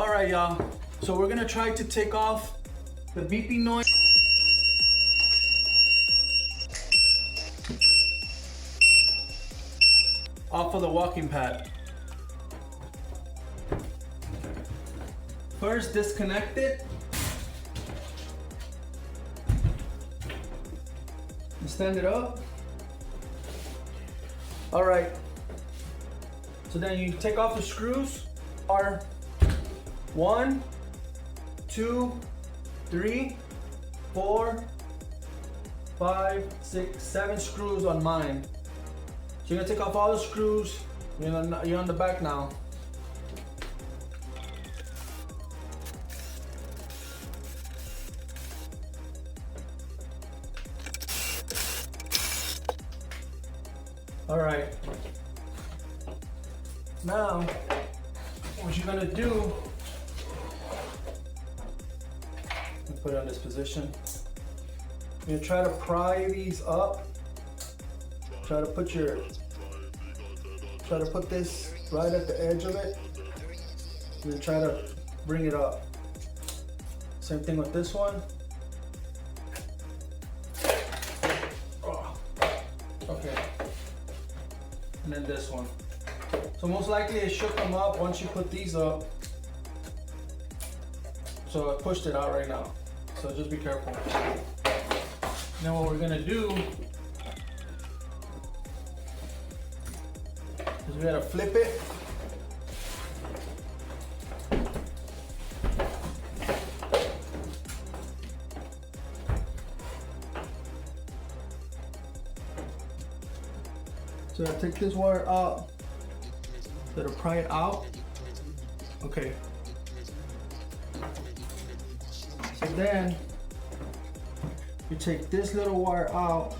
All right, y'all. So we're gonna try to take off the beeping noise off of the walking pad. First, disconnect it. And stand it up. All right. So then you take off the screws. Are 1, 2, 3, 4, 5, 6, 7 screws on mine. So you're gonna take off all the screws. You're on the back now. All right. Now, what you're gonna do, put it on this position. You're gonna try to pry these up. Try to put this right at the edge of it. And then try to bring it up. Same thing with this one. Oh, okay. And then this one. So most likely it shook them up once you put these up. So I pushed it out right now. So just be careful. Now what we're gonna do is we gotta flip it. So I take this wire out. So to pry it out. Okay. So then you take this little wire out.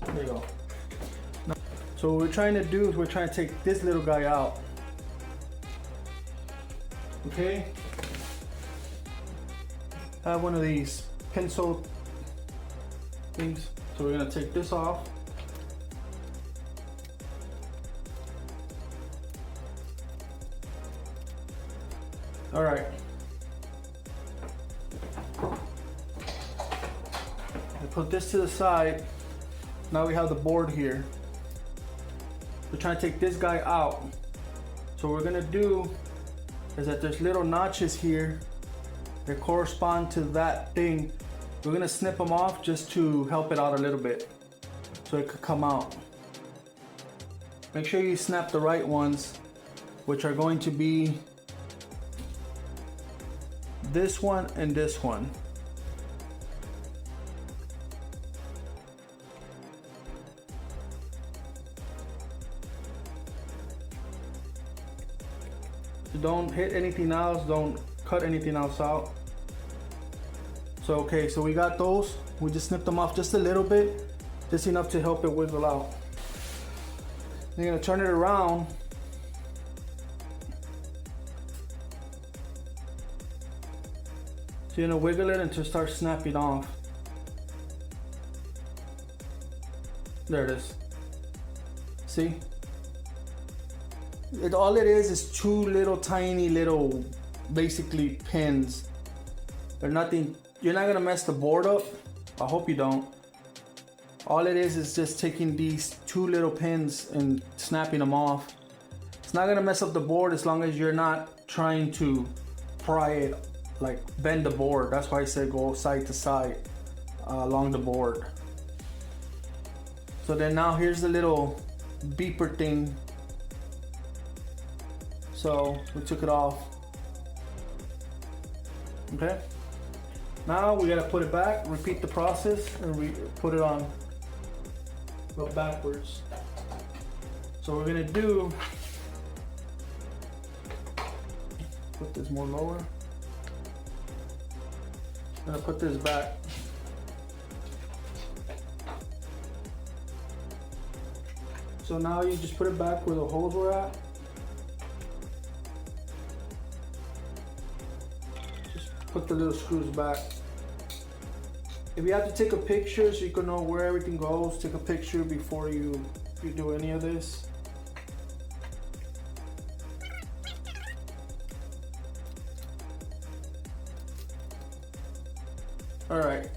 There you go. Now, so what we're trying to do is we're trying to take this little guy out. Okay? I have one of these pencil things. So we're gonna take this off. All right. I put this to the side. Now we have the board here. We're trying to take this guy out. So what we're gonna do is that there's little notches here that correspond to that thing. We're gonna snip them off just to help it out a little bit so it could come out. Make sure you snap the right ones, which are going to be this one and this one. So don't hit anything else, don't cut anything else out. So okay, so we got those. We just snipped them off just a little bit, just enough to help it wiggle out. Then you're gonna turn it around. So you're gonna wiggle it until it starts snapping off. There it is. See? All it is two little tiny little, basically pins. They're nothing. You're not gonna mess the board up. I hope you don't. All it is just taking these two little pins and snapping them off. It's not gonna mess up the board as long as you're not trying to pry it, like bend the board. That's why I said go side to side along the board. So then now here's the little beeper thing. So we took it off. Okay. Now we gotta put it back, repeat the process, and we put it on, go backwards. So we're gonna do, put this more lower. I'm gonna put this back. So now you just put it back where the holes were at. Just put the little screws back. If you have to take a picture so you can know where everything goes, take a picture before you you do any of this. All right,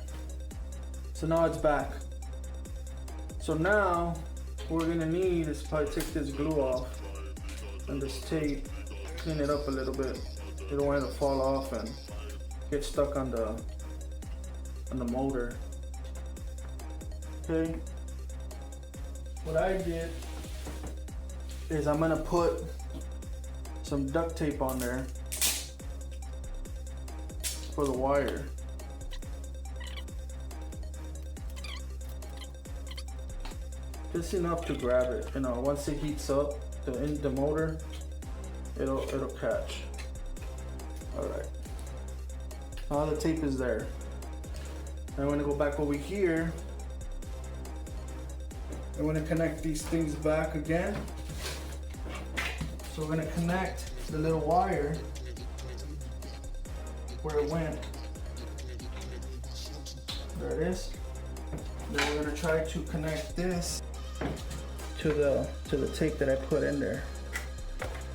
so now it's back. So now what we're gonna need is probably take this glue off and this tape, clean it up a little bit. You don't want it to fall off and get stuck on the motor. Okay, what I did is I'm gonna put some duct tape on there for the wire. Just enough to grab it, you know. Once it heats up, the motor, it'll catch. All right. Now the tape is there. I'm gonna go back over here. I'm gonna connect these things back again. So we're gonna connect the little wire where it went. There it is. Then we're gonna try to connect this to the tape that I put in there.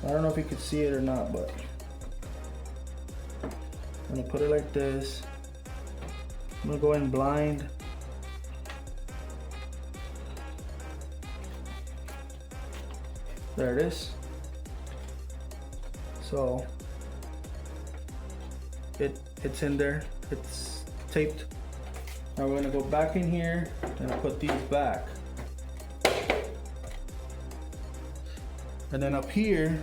I don't know if you can see it or not, but I'm gonna put it like this. I'm gonna go in blind. There it is. So it's in there. It's taped. Now we're gonna go back in here and I'll put these back. And then up here,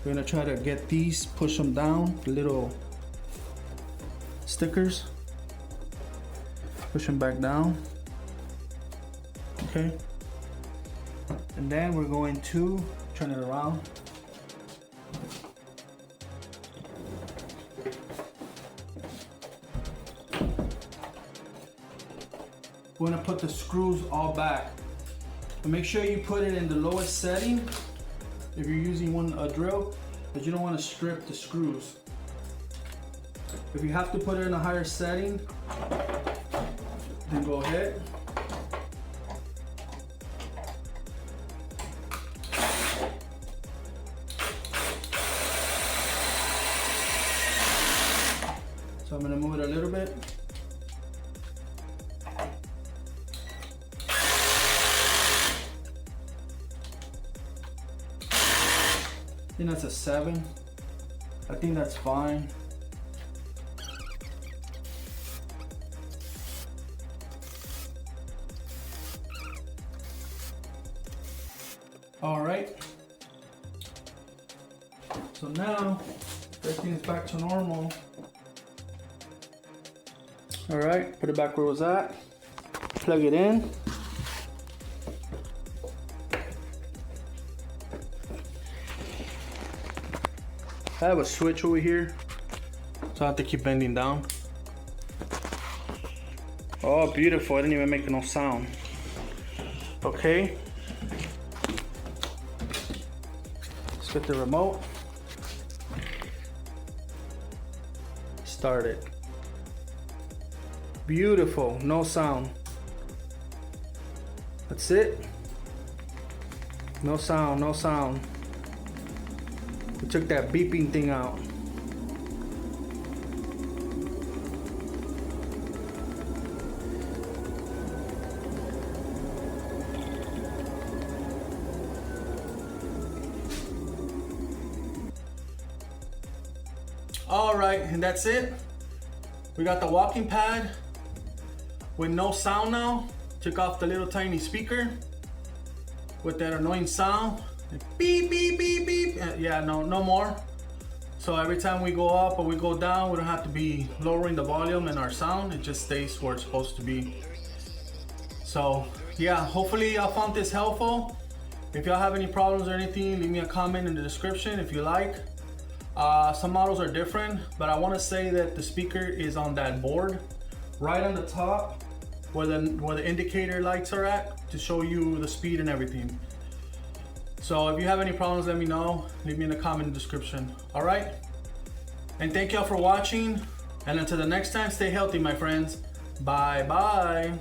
we're gonna try to get these, push them down, the little stickers. Push them back down. Okay. And then we're going to turn it around. We're gonna put the screws all back. But make sure you put it in the lowest setting if you're using a drill, because you don't want to strip the screws. If you have to put it in a higher setting, then go ahead. So I'm gonna move it a little bit. I think that's a 7. I think that's fine. All right. So now everything's back to normal. All right, put it back where it was at. Plug it in. I have a switch over here, so I have to keep bending down. Oh, beautiful. I didn't even make no sound. Okay. Let's get the remote. Start it. Beautiful. No sound. That's it. No sound, no sound. We took that beeping thing out. All right, and that's it. We got the walking pad with no sound now. Took off the little tiny speaker with that annoying sound. Beep, beep, beep, beep. Yeah, no more. So every time we go up or we go down, we don't have to be lowering the volume and our sound. It just stays where it's supposed to be. So yeah, hopefully y'all found this helpful. If y'all have any problems or anything, leave me a comment in the description if you like. Some models are different, but I want to say that the speaker is on that board right on the top where the indicator lights are at to show you the speed and everything. So if you have any problems, let me know. Leave me in the comment description. All right? And thank y'all for watching. And until the next time, stay healthy, my friends. Bye-bye.